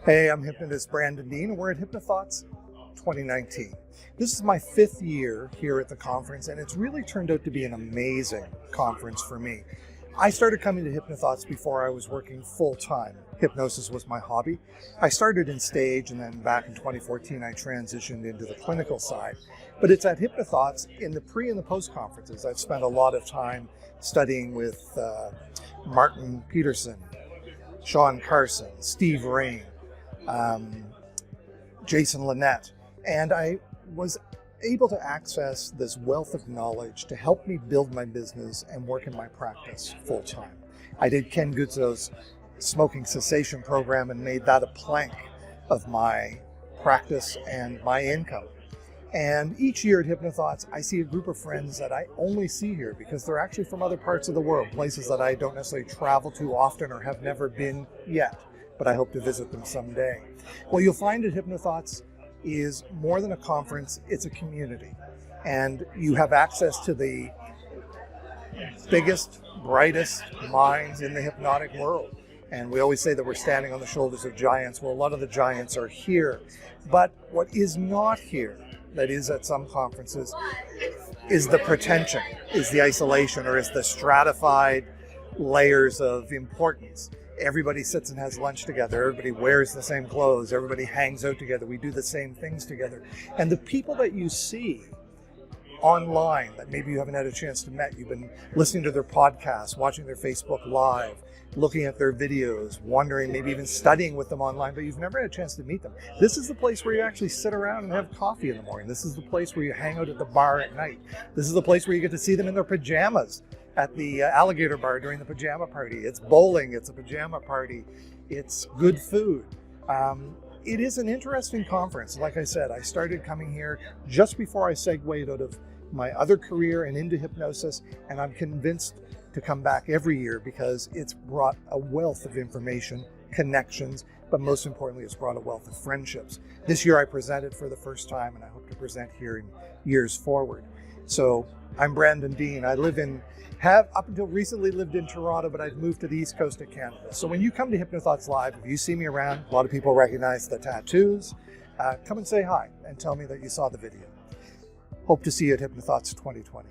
Hey, I'm hypnotist Brandon Dean, and we're at HTLive 2019. This is my 5th year here at the conference, and it's really turned out to be an amazing conference for me. I started coming to HTLive before I was working full-time. Hypnosis was my hobby. I started in stage, and then back in 2014, I transitioned into the clinical side. But it's at HTLive in the pre and the post conferences. I've spent a lot of time studying with Martin Peterson, Sean Carson, Steve Rain, Jason Lynette, and I was able to access this wealth of knowledge to help me build my business and work in my practice full time. I did Ken Guzzo's smoking cessation program and made that a plank of my practice and my income. And each year at HTLive, I see a group of friends that I only see here because they're actually from other parts of the world, places that I don't necessarily travel to often or have never been yet, but I hope to visit them someday. What you'll find at HTLive is more than a conference, it's a community. And you have access to the biggest, brightest minds in the hypnotic world. And we always say that we're standing on the shoulders of giants. Well, a lot of the giants are here. But what is not here, that is at some conferences, is the pretension, is the isolation, or is the stratified layers of importance. Everybody sits and has lunch together. Everybody wears the same clothes. Everybody hangs out together. We do the same things together. And the people that you see online that maybe you haven't had a chance to meet, you've been listening to their podcasts, watching their Facebook Live, looking at their videos, wondering, maybe even studying with them online, but you've never had a chance to meet them. This is the place where you actually sit around and have coffee in the morning. This is the place where you hang out at the bar at night. This is the place where you get to see them in their pajamas at the alligator bar during the pajama party. It's bowling, it's a pajama party, it's good food. It is an interesting conference. Like I said, I started coming here just before I segued out of my other career and into hypnosis, and I'm convinced to come back every year because it's brought a wealth of information, connections, but most importantly, it's brought a wealth of friendships. This year I presented for the first time, and I hope to present here in years forward. So I'm Brandon Dean. I have up until recently lived in Toronto, but I've moved to the East Coast of Canada. So when you come to HTLive Live, if you see me around, a lot of people recognize the tattoos, come and say hi and tell me that you saw the video. Hope to see you at HTLive 2020.